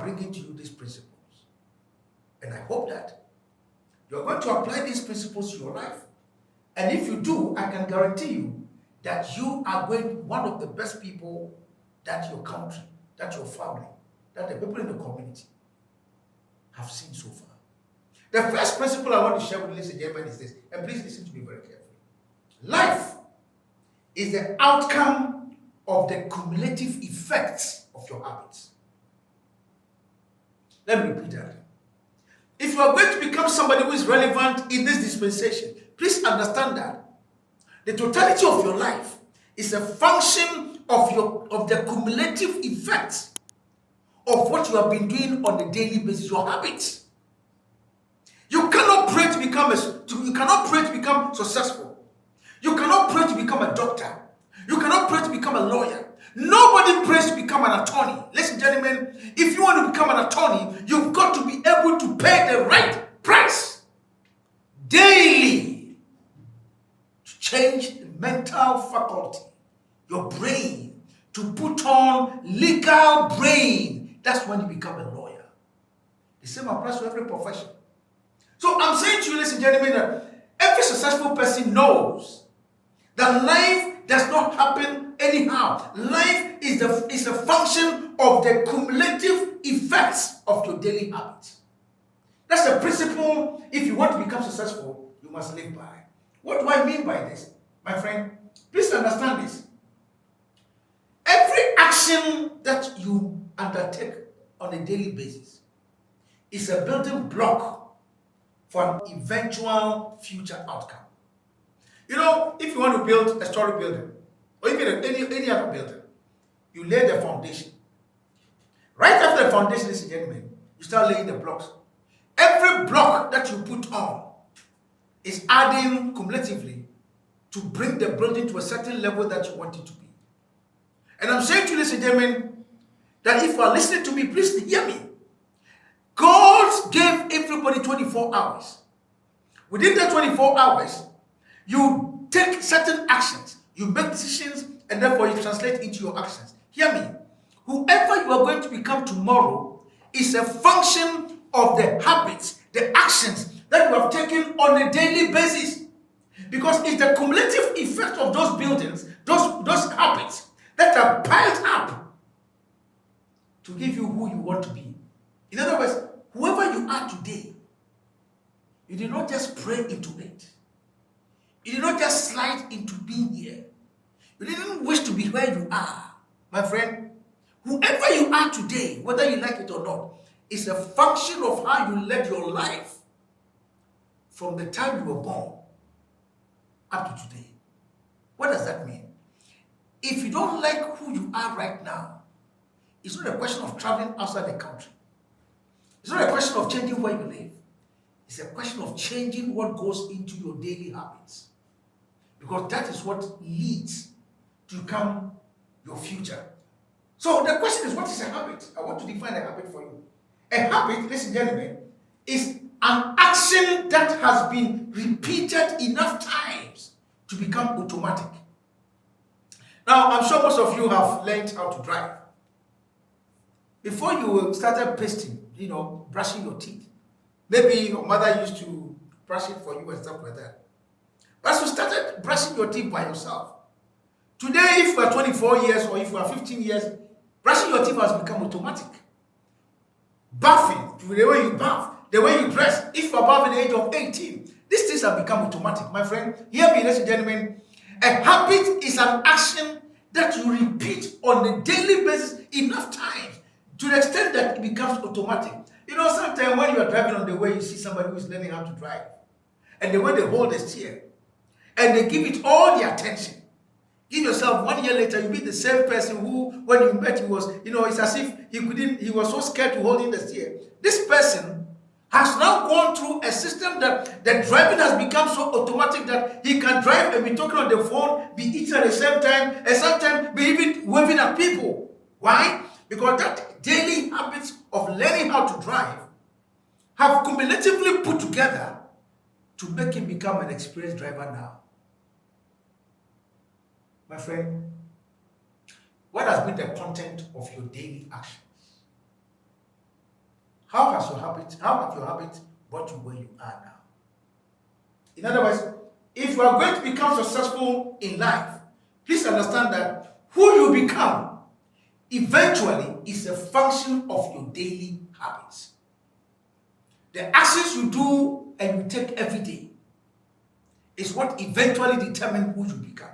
bringing to you these principles. And I hope that you're going to apply these principles to your life. And if you do, I can guarantee you that you are going to be one of the best people that your country, that your family, that the people in the community have seen so far. The first principle I want to share with you, ladies and gentlemen, is this, and please listen to me very carefully. Life is the outcome of the cumulative effects of your habits. Let me repeat that. If you are going to become somebody who is relevant in this dispensation, please understand that the totality of your life is a function of the cumulative effects of what you have been doing on a daily basis, your habits. You cannot pray to become successful. You cannot pray to become a doctor. You cannot pray to become a lawyer. Nobody prays to become an attorney. Listen, gentlemen, if you want to become an attorney, you've got to be able to pay the right price daily to change the mental faculty, your brain, to put on legal brain. That's when you become a lawyer. The same applies to every profession. So I'm saying to you, ladies and gentlemen, that every successful person knows that life does not happen anyhow. Life is a function of the cumulative effects of your daily habits. That's the principle. If you want to become successful, you must live by. What do I mean by this? My friend, please understand this. Every action that you undertake on a daily basis is a building block for an eventual future outcome. You know, if you want to build a story building, or even any other building, you lay the foundation. Right after the foundation, ladies and gentlemen, you start laying the blocks. Every block that you put on is adding cumulatively to bring the building to a certain level that you want it to be. And I'm saying to you, ladies and gentlemen, that if you are listening to me, please hear me. God gave everybody 24 hours. Within that 24 hours, you take certain actions, you make decisions, and therefore you translate into your actions. Hear me. Whoever you are going to become tomorrow is a function of the habits, the actions that you have taken on a daily basis. Because it's the cumulative effect of those buildings, those habits that are piled up to give you who you want to be. In other words, whoever you are today, you did not just pray into it. You did not just slide into being here. You didn't wish to be where you are. My friend, whoever you are today, whether you like it or not, is a function of how you led your life from the time you were born up to today. What does that mean? If you don't like who you are right now, it's not a question of traveling outside the country. It's not a question of changing where you live. It's a question of changing what goes into your daily habits. Because that is what leads to become your future. So the question is, what is a habit? I want to define a habit for you. A habit, ladies and gentlemen, is an action that has been repeated enough times to become automatic. Now, I'm sure most of you have learned how to drive. Before you started pasting, brushing your teeth, maybe your mother used to brush it for you and stuff like that. But as you started brushing your teeth by yourself, today, if you are 24 years or if you are 15 years, brushing your teeth has become automatic. Bathing, the way you bath, the way you dress, if you are above the age of 18, these things have become automatic. My friend, hear me, ladies and gentlemen. A habit is an action that you repeat on a daily basis enough times to the extent that it becomes automatic. Sometimes when you are driving on the way, you see somebody who is learning how to drive. And the way they hold the steer, and they give it all the attention. Give yourself 1 year later, you meet the same person who, when you met, he was, it's as if he was so scared to hold in the steer. This person has now gone through a system that the driving has become so automatic that he can drive and be talking on the phone, be eating at the same time, and sometimes be even waving at people. Why? Because that daily habits of learning how to drive have cumulatively put together to make him become an experienced driver now. My friend, what has been the content of your daily actions? how have your habits brought you where you are now? In other words, if you are going to become successful in life, please understand that who you become eventually is a function of your daily habits. The actions you do and you take every day is what eventually determines who you become.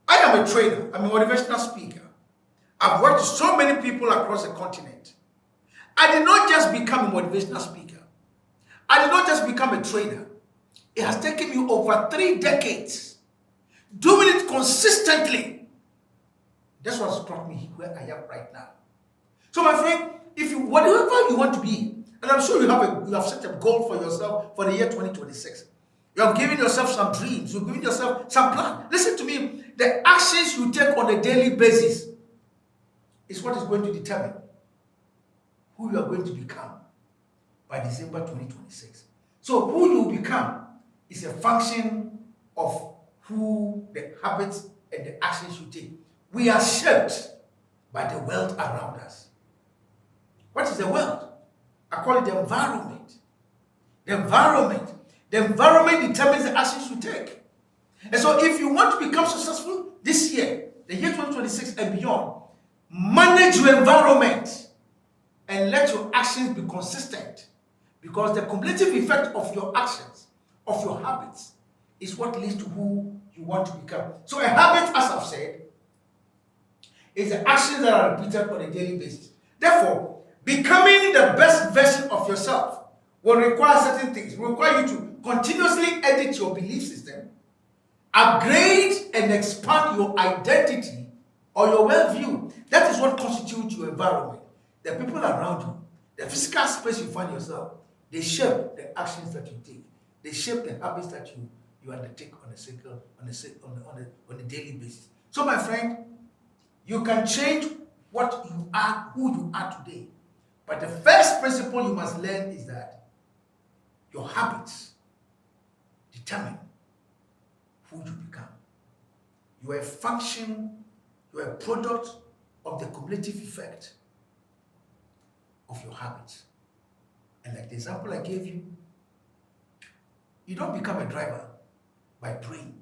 I am a trainer, I'm a motivational speaker. I've worked with so many people across the continent. I did not just become a motivational speaker. I did not just become a trainer. It has taken me over 3 decades doing it consistently. That's what's brought me where I am right now. So my friend, if you whatever you want to be, and I'm sure you have set a goal for yourself for the year 2026. You have given yourself some dreams. You've given yourself some plan. Listen to me. The actions you take on a daily basis is what is going to determine who you are going to become by December 2026. So who you become is a function of who the habits and the actions you take. We are shaped by the world around us. What is the world? I call it the environment. The environment. The environment determines the actions you take. And so if you want to become successful this year, the year 2026 and beyond, manage your environment and let your actions be consistent. Because the cumulative effect of your actions, of your habits, is what leads to who you want to become. So a habit, as I've said, is the actions that are repeated on a daily basis. Therefore, becoming the best version of yourself will require certain things. It will require you to continuously edit your belief system, upgrade and expand your identity or your worldview. That is what constitutes your environment. The people around you, the physical space you find yourself, they shape the actions that you take. They shape the habits that you undertake on a daily basis. So my friend, you can change what you are, who you are today. But the first principle you must learn is that your habits determine who you become. You are a function, you are a product of the cumulative effect of your habits. And like the example I gave you, you don't become a driver by praying.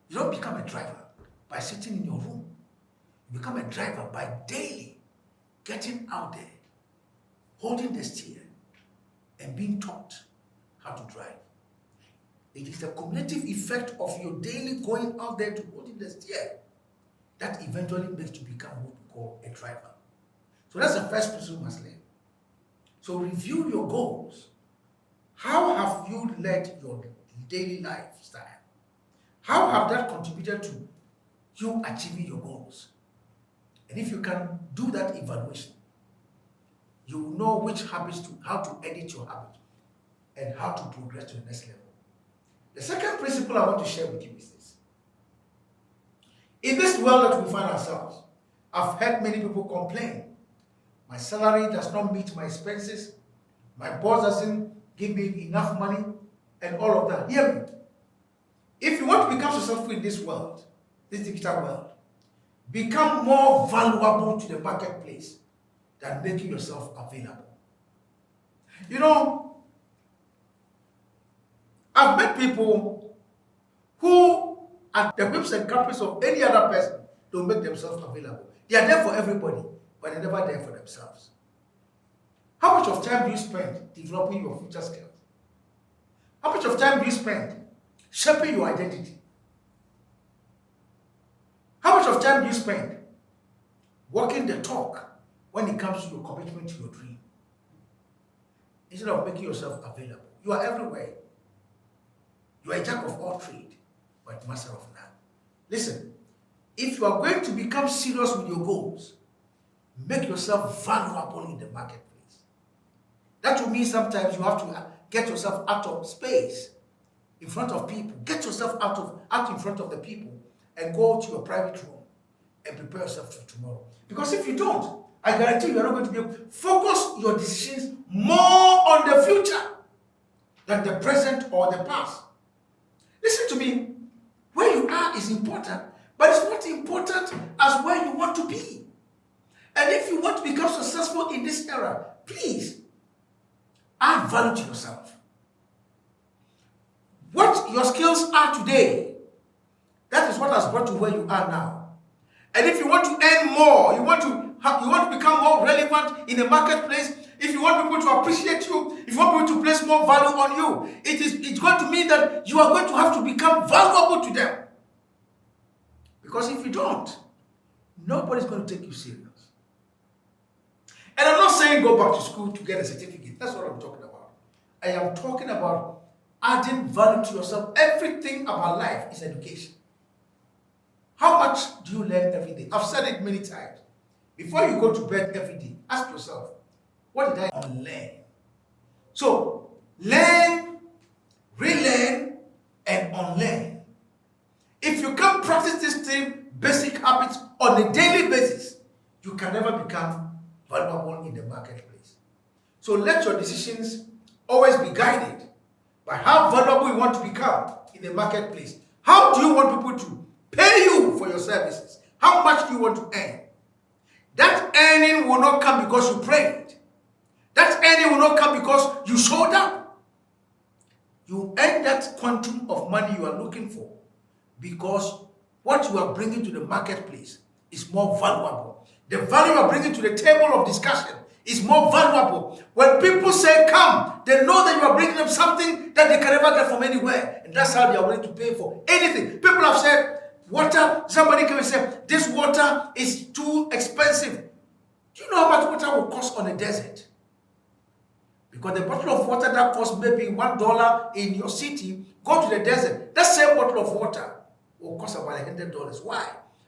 You don't become a driver by sitting in your room. You become a driver by daily getting out there, holding the steer, and being taught how to drive. It is the cumulative effect of your daily going out there to holding the steer that eventually makes you become what we call a driver. So that's the first principle you must learn. So review your goals. How have you led your daily lifestyle? How have that contributed to you achieving your goals? And if you can do that evaluation, you will know which habits how to edit your habit and how to progress to the next level. The second principle I want to share with you is this. In this world that we find ourselves, I've heard many people complain. My salary does not meet my expenses. My boss doesn't give me enough money and all of that. Hear me. If you want to become successful in this world, this digital world, become more valuable to the marketplace than making yourself available. You know, I've met people who, at the whims and caprice of any other person, don't make themselves available. They are there for everybody, but they're never there for themselves. How much of time do you spend developing your future skills? How much of time do you spend shaping your identity? How much of time do you spend walking the talk when it comes to your commitment to your dream? Instead of making yourself available. You are everywhere. You are a jack of all trades, but master of none. Listen, if you are going to become serious with your goals, make yourself valuable in the marketplace. That will mean sometimes you have to get yourself out of space in front of people. Get yourself out in front of the people and go to your private room and prepare yourself for tomorrow. Because if you don't, I guarantee you are not going to be able to focus your decisions more on the future than the present or the past. Listen to me. Where you are is important, but it's not important as where you want to be. And if you want to become successful in this etc. Please, add value to yourself. What your skills are today, that is what has brought you where you are now. And if you want to earn more, you want to become more relevant in the marketplace, if you want people to appreciate you, if you want people to place more value on you, it's going to mean that you are going to have to become valuable to them. Because if you don't, nobody's going to take you serious. And I'm not saying go back to school to get a certificate. That's what I'm talking about. I am talking about adding value to yourself. Everything about life is education. How much do you learn every day? I've said it many times. Before you go to bed every day, ask yourself, what did I unlearn? So, learn, relearn, and unlearn. If you can't practice these three basic habits on a daily basis, you can never become valuable in the marketplace. So let your decisions always be guided by how valuable you want to become in the marketplace. How do you want people to pay you for your services? How much do you want to earn? That earning will not come because you prayed. That earning will not come because you showed up. You earn that quantum of money you are looking for because what you are bringing to the marketplace is more valuable. The value you are bringing to the table of discussion is more valuable. When people say come, they know that you are bringing them something that they can never get from anywhere. And that's how they are willing to pay for anything. People have said, water, somebody can say, this water is too expensive. Do you know how much water will cost on a desert? Because the bottle of water that costs maybe $1 in your city, go to the desert. That same bottle of water will cost about $100. Why?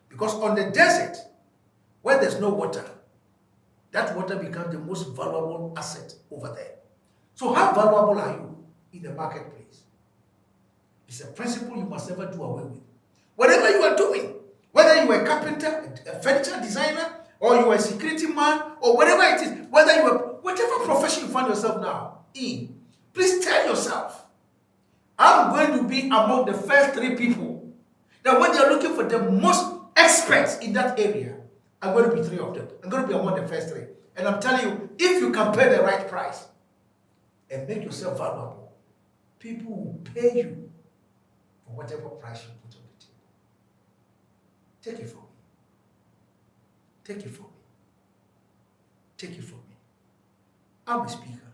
Because on the desert, where there's no water, that water becomes the most valuable asset over there. So how valuable are you in the marketplace? It's a principle you must never do away with. Whatever you are doing, whether you are a carpenter, a furniture designer, or you are a security man, or whatever it is, whatever profession you find yourself now in, please tell yourself, I'm going to be among the first 3 people that when they're looking for the most experts in that area, I'm going to be 3 of them. I'm going to be among the first 3. And I'm telling you, if you can pay the right price and make yourself valuable, people will pay you for whatever price you put on the table. Take it from me. Take it from me. Take it from me. I'm a speaker.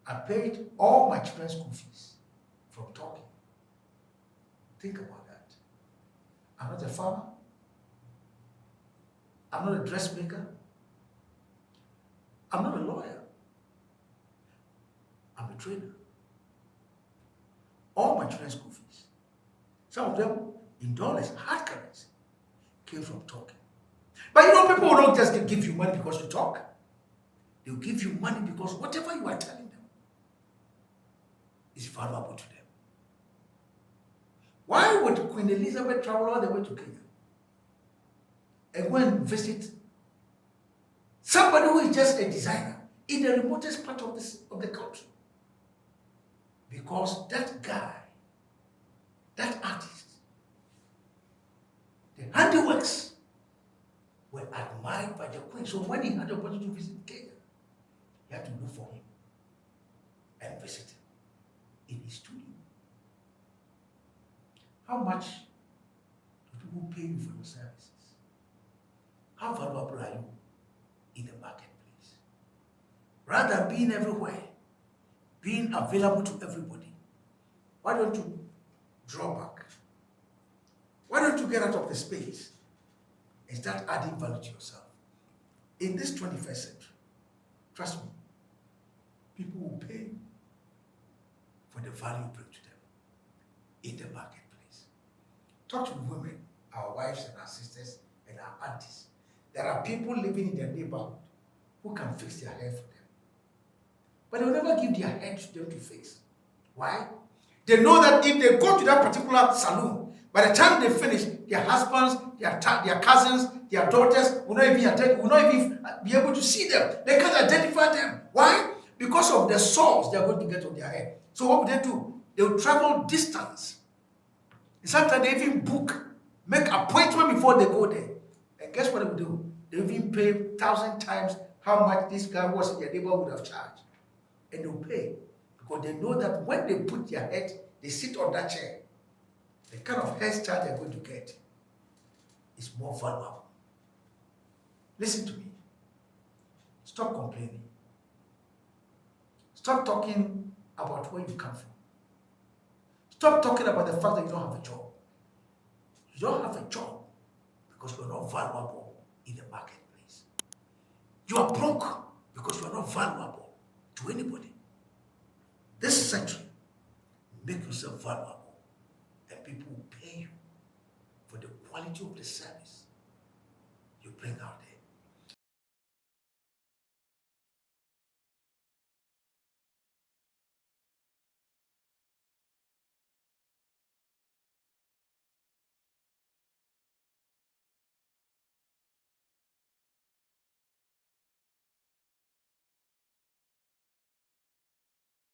I paid all my children's school fees from talking. Think about that. I'm not a farmer. I'm not a dressmaker. I'm not a lawyer. I'm a trainer. All my children's school fees, some of them in dollars, hard currency, came from talking. But you know, people will not just give you money because you talk. They'll give you money because whatever you are telling them is valuable to them. Why would Queen Elizabeth travel all the way to Kenya and go and visit somebody who is just a designer in the remotest part of the country? Because that guy, that artist, the handiworks were admired by the Queen. So when he had the opportunity to visit Kenya, he had to look for him and visit him in his studio. How much do people pay you for your services? How valuable are you in the marketplace? Rather than being everywhere, being available to everybody, why don't you draw back? Why don't you get out of the space and start adding value to yourself? In this 21st century, trust me, people will pay you for the value you bring to them in the marketplace. Talk to women, our wives and our sisters and our aunties. There are people living in their neighborhood who can fix their hair for them. But they will never give their hair to them to fix. Why? They know that if they go to that particular salon, by the time they finish, their husbands, their cousins, their daughters will not even be able to see them. They can't identify them. Why? Because of the sores they are going to get on their hair. So what would they do? They will travel distance. Sometimes they even make appointment before they go there. And guess what they will do? They even pay 1,000 times how much this guy was in their neighborhood have charged. And they'll pay. Because they know that when they put their head, they sit on that chair, the kind of hairstyle they're going to get is more valuable. Listen to me. Stop complaining. Stop talking about where you come from. Stop talking about the fact that you don't have a job. You don't have a job because you're not valuable in the marketplace. You are broke because you are not valuable to anybody. This century, make yourself valuable and people will pay you for the quality of the service you bring out there.